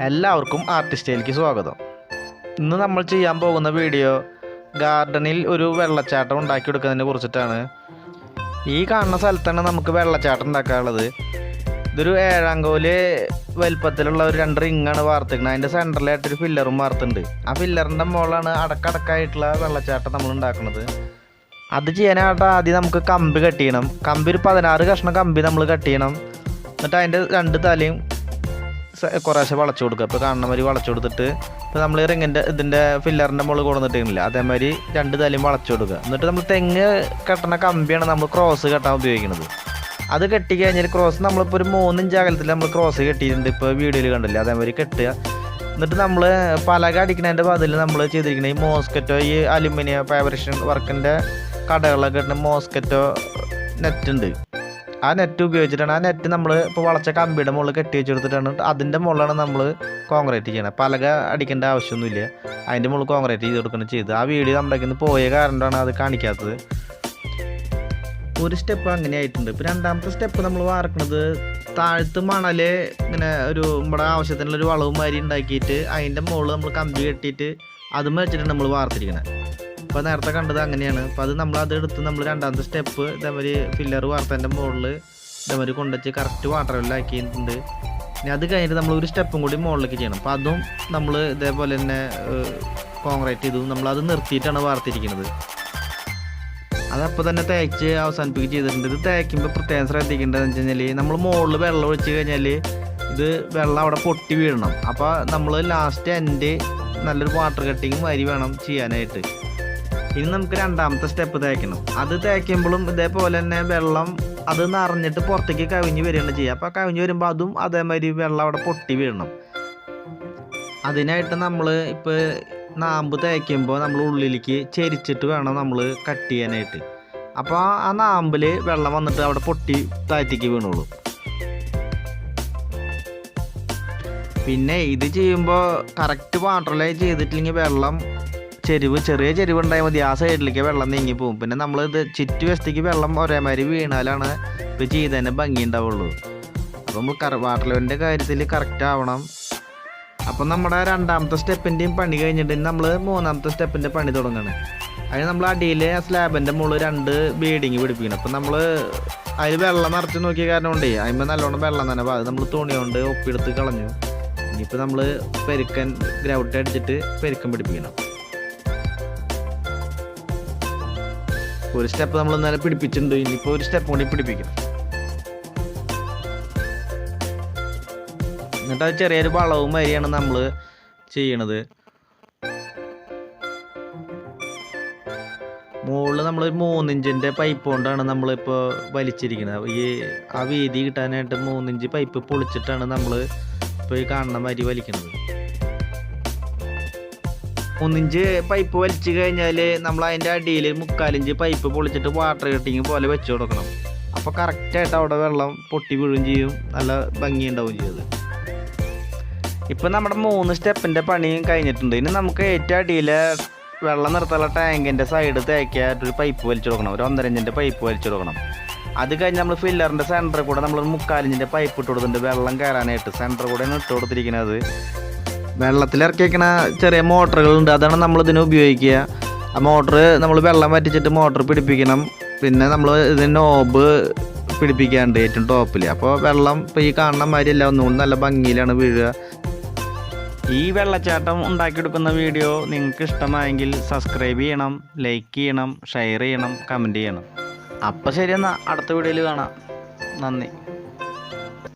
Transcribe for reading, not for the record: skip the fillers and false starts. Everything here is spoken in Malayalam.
എല്ലാവർക്കും ആർട്ടിസ്റ്റയിലേക്ക് സ്വാഗതം. ഇന്ന് നമ്മൾ ചെയ്യാൻ പോകുന്ന വീഡിയോ ഗാർഡനിൽ ഒരു വെള്ളച്ചാട്ടം ഉണ്ടാക്കിയെടുക്കുന്നതിനെ കുറിച്ചിട്ടാണ്. ഈ കാണുന്ന സ്ഥലത്താണ് നമുക്ക് വെള്ളച്ചാട്ടം ഉണ്ടാക്കാനുള്ളത്. ഇതൊരു 7 അങ്കോല് വലിപ്പത്തിലുള്ള ഒരു 2 റിങ്ങാണ് വാർത്തിക്കുന്നത്. അതിൻ്റെ സെൻറ്ററിലായിട്ടൊരു ഫില്ലറും വാർത്തുണ്ട്. ആ ഫില്ലറിൻ്റെ മുകളിലാണ് അടക്കടക്കായിട്ടുള്ള വെള്ളച്ചാട്ടം നമ്മൾ ഉണ്ടാക്കുന്നത്. അത് ചെയ്യാനായിട്ട് ആദ്യം നമുക്ക് കമ്പി കട്ട് ചെയ്യണം. കമ്പി ഒരു 16 കഷ്ണം കമ്പി നമ്മൾ കട്ട് ചെയ്യണം. എന്നിട്ട് അതിൻ്റെ 2 തലയും കുറേശ്ശെ വളച്ചു കൊടുക്കുക. ഇപ്പോൾ കാണുന്ന മാതിരി വളച്ചു കൊടുത്തിട്ട് ഇപ്പോൾ നമ്മൾ ഇതിൻ്റെ ഫില്ലറിൻ്റെ മുകളിൽ കൊടുത്തിട്ടില്ല, അതേമാതിരി 2 തലയും വളച്ചു കൊടുക്കുക. എന്നിട്ട് നമ്മൾ തെങ്ങ് കെട്ടണ കമ്പിയാണ് നമ്മൾ ക്രോസ് കെട്ടാൻ ഉപയോഗിക്കുന്നത്. അത് കെട്ടി കഴിഞ്ഞാൽ ക്രോസ് നമ്മളിപ്പോൾ ഒരു 3 ഇഞ്ച് അകലത്തിൽ നമ്മൾ ക്രോസ് കെട്ടിയിട്ടുണ്ട്. ഇപ്പോൾ വീഡിയോയിൽ കണ്ടില്ല, അതേമാതിരി കെട്ടുക. എന്നിട്ട് നമ്മൾ പലക അടിക്കുന്നതിൻ്റെ ബദൽ നമ്മൾ ചെയ്തിരിക്കുന്നത് ഈ മോസ്കറ്റോ, ഈ അലുമിനിയം ഫാബ്രിക്കേഷൻ വർക്കിൻ്റെ കടകളിലൊക്കെ കിട്ടുന്ന മോസ്കറ്റോ നെറ്റ് ഉണ്ട്. ആ നെറ്റ് ഉപയോഗിച്ചിട്ടാണ്, ആ നെറ്റ് നമ്മൾ ഇപ്പോൾ വളച്ച കമ്പിയുടെ മുകളിൽ കെട്ടി വെച്ചെടുത്തിട്ടാണ് അതിൻ്റെ മുകളിലാണ് നമ്മൾ കോൺക്രീറ്റ് ചെയ്യണത്. പലക അടിക്കേണ്ട ആവശ്യമൊന്നുമില്ല, അതിൻ്റെ മുകളിൽ കോൺക്രീറ്റ് ചെയ്ത് കൊടുക്കണം ചെയ്ത്. ആ വീഡിയോ നമ്മുടെ പോയ കാരണമാണ് അത് കാണിക്കാത്തത്. ഒരു സ്റ്റെപ്പ് അങ്ങനെ ആയിട്ടുണ്ട്. ഇപ്പോൾ 2ാമത്തെ സ്റ്റെപ്പ് നമ്മൾ വാർക്കുന്നത് താഴത്ത് മണൽ ഇങ്ങനെ ഒരു നമ്മുടെ ആവശ്യത്തിനുള്ളൊരു വളവും മാതിരി ഉണ്ടാക്കിയിട്ട് അതിൻ്റെ മുകളിൽ നമ്മൾ കമ്പി കെട്ടിയിട്ട് അതും വെച്ചിട്ടാണ് നമ്മൾ വാർത്തിരിക്കുന്നത്. അപ്പോൾ നേരത്തെ കണ്ടത് അങ്ങനെയാണ്. അപ്പോൾ അത് എടുത്ത് നമ്മൾ 2ാമത്തെ സ്റ്റെപ്പ് ഇതേമാതിരി ഫില്ലർ വാർത്തതിൻ്റെ മുകളിൽ ഇതേമാതിരി കൊണ്ടുവച്ച് കറക്റ്റ് വാട്ടർ ലെവലാക്കിയിട്ടുണ്ട്. ഇനി അത് കഴിഞ്ഞിട്ട് നമ്മൾ ഒരു സ്റ്റെപ്പും കൂടി മുകളിലേക്ക് ചെയ്യണം. അപ്പോൾ അതും നമ്മൾ ഇതേപോലെ തന്നെ കോൺക്രീറ്റ് ചെയ്തു നമ്മളത് നിർത്തിയിട്ടാണ് വാർത്തിരിക്കുന്നത്. അതപ്പോൾ തന്നെ തേച്ച് അവസാനിപ്പിക്കുക ചെയ്തിട്ടുണ്ട്. ഇത് തേക്കുമ്പോൾ പ്രത്യേകം ശ്രദ്ധിക്കേണ്ടതെന്ന് വെച്ച് കഴിഞ്ഞാൽ നമ്മൾ മുകളിൽ വെള്ളം ഒഴിച്ച് കഴിഞ്ഞാൽ ഇത് വെള്ളം അവിടെ പൊട്ടി വീഴണം. അപ്പോൾ നമ്മൾ ലാസ്റ്റ് എൻഡ് നല്ലൊരു വാട്ടർ കട്ടിങ് മാതിരി വേണം ചെയ്യാനായിട്ട്. ഇനി നമുക്ക് 2ാമത്തെ സ്റ്റെപ്പ് തേക്കണം. അത് തേക്കുമ്പോഴും ഇതേപോലെ തന്നെ വെള്ളം അത് നിറഞ്ഞിട്ട് പുറത്തേക്ക് കവിഞ്ഞ് വരികയാണ് ചെയ്യുക. അപ്പോൾ കവിഞ്ഞ് വരുമ്പോൾ അതും അതേമാതിരി വെള്ളം അവിടെ പൊട്ടി വീഴണം. അതിനായിട്ട് നമ്മൾ ഇപ്പോൾ നാമ്പ് തേക്കുമ്പോൾ നമ്മൾ ഉള്ളിലേക്ക് ചെരിച്ചിട്ട് വേണം നമ്മൾ കട്ട് ചെയ്യാനായിട്ട്. അപ്പോൾ ആ നാമ്പിൽ വെള്ളം വന്നിട്ട് അവിടെ പൊട്ടി താഴത്തേക്ക് വീണുള്ളൂ. പിന്നെ ഇത് ചെയ്യുമ്പോൾ കറക്റ്റ് വാട്ടറിലേ ചെയ്തിട്ടില്ലെങ്കിൽ വെള്ളം ചെറിയ ചെരിവ് ഉണ്ടായാൽ മതി, ആ സൈഡിലേക്ക് വെള്ളം നീങ്ങി പോകും. പിന്നെ നമ്മളിത് ചുറ്റുവശത്തേക്ക് വെള്ളം ഒരേമാതിരി വീണാലാണ് ഇപ്പോൾ ചെയ്തതിന് ഭംഗി ഉണ്ടാവുള്ളൂ. അപ്പോൾ നമ്മൾ വാട്ടർ ലെവലിൻ്റെ കാര്യത്തിൽ കറക്റ്റ് ആവണം. അപ്പം നമ്മുടെ 2ാമത്തെ സ്റ്റെപ്പിൻ്റെയും പണി കഴിഞ്ഞിട്ട് നമ്മൾ 3ാമത്തെ സ്റ്റെപ്പിൻ്റെ പണി തുടങ്ങുകയാണ്. അതിന് നമ്മൾ അടിയിൽ സ്ലാബിൻ്റെ മുകളിൽ 2 ബീഡിങ് പിടിപ്പിക്കണം. അപ്പം നമ്മൾ അതിൽ വെള്ളം നിറച്ച് നോക്കിയ കാരണം കൊണ്ടേ അതിന്മേൽ നല്ലോണം വെള്ളം തന്നെ അത് നമ്മൾ തുണി കൊണ്ട് ഒപ്പിയെടുത്ത് കളഞ്ഞു. ഇനിയിപ്പോൾ നമ്മൾ പെരുക്കൻ ഗ്രൗട്ട് അടിച്ചിട്ട് പെരുക്കൻ പിടിപ്പിക്കണം. ഒരു സ്റ്റെപ്പ് നമ്മൾ ഇന്നലെ പിടിപ്പിച്ചിട്ടുണ്ട്, ഇനിയിപ്പോൾ ഒരു സ്റ്റെപ്പ് കൂടി പിടിപ്പിക്കണം. എന്നിട്ട് അത് ചെറിയൊരു വളവും വരിയാണ് നമ്മൾ ചെയ്യണത്. മുകളിൽ നമ്മൾ 3 ഇഞ്ചിൻ്റെ പൈപ്പ് കൊണ്ടാണ് നമ്മളിപ്പോൾ വലിച്ചിരിക്കുന്നത്. ആ വീതി കിട്ടാനായിട്ട് 3 ഇഞ്ച് പൈപ്പ് പൊളിച്ചിട്ടാണ് നമ്മൾ ഇപ്പോൾ ഈ കാണുന്ന മാതിരി വലിക്കുന്നത്. 3 ഇഞ്ച് പൈപ്പ് വലിച്ചു കഴിഞ്ഞാൽ നമ്മൾ അതിൻ്റെ അടിയിൽ 3/4 ഇഞ്ച് പൈപ്പ് പൊളിച്ചിട്ട് വാട്ടർ കട്ടിങ് പോലെ വെച്ച് കൊടുക്കണം. അപ്പോൾ കറക്റ്റായിട്ട് അവിടെ വെള്ളം പൊട്ടി വീഴുകയും ചെയ്യും, നല്ല ഭംഗി ഉണ്ടാവുകയും ചെയ്യും. ഇപ്പം നമ്മുടെ 3 സ്റ്റെപ്പിൻ്റെ പണിയും കഴിഞ്ഞിട്ടുണ്ട്. ഇനി നമുക്ക് ഏറ്റവും അടിയിലെ വെള്ളം നിർത്താനുള്ള ടാങ്കിൻ്റെ സൈഡ് തേക്കായിട്ടൊരു പൈപ്പ് വലിച്ചു കൊടുക്കണം. ഒരു 1.5 ഇഞ്ചിൻ്റെ പൈപ്പ് വലിച്ചു കൊടുക്കണം. അത് കഴിഞ്ഞ് നമ്മൾ ഫില്ലറിൻ്റെ സെൻറ്ററിൽ കൂടെ നമ്മൾ 3/4 ഇഞ്ചിൻ്റെ പൈപ്പ് ഇട്ട് കൊടുത്തിട്ടുണ്ട് വെള്ളം കയറാനായിട്ട്. സെൻറ്ററിൽ കൂടെയാണ് ഇട്ട് കൊടുത്തിരിക്കുന്നത്. വെള്ളത്തിലിറക്കി വയ്ക്കണ ചെറിയ മോട്ടറുകളുണ്ട്, അതാണ് നമ്മൾ ഇതിന് ഉപയോഗിക്കുക. ആ മോട്ടർ നമ്മൾ വെള്ളം വറ്റിച്ചിട്ട് മോട്ടർ പിടിപ്പിക്കണം. പിന്നെ നമ്മൾ ഇതിന് നോബ് പിടിപ്പിക്കാണ്ട് ഏറ്റവും ടോപ്പിൽ. അപ്പോൾ വെള്ളം ഇപ്പോൾ ഈ കാണുന്ന മാതിരി അല്ല, ഒന്നുകൂടി നല്ല ഭംഗിയിലാണ് വീഴുക. ഈ വെള്ളച്ചാട്ടം ഉണ്ടാക്കിയെടുക്കുന്ന വീഡിയോ നിങ്ങൾക്ക് ഇഷ്ടമായെങ്കിൽ സബ്സ്ക്രൈബ് ചെയ്യണം, ലൈക്ക് ചെയ്യണം, ഷെയർ ചെയ്യണം, കമൻറ്റ് ചെയ്യണം. അപ്പോൾ ശരി, എന്നാൽ അടുത്ത വീഡിയോയിൽ കാണാം. നന്ദി.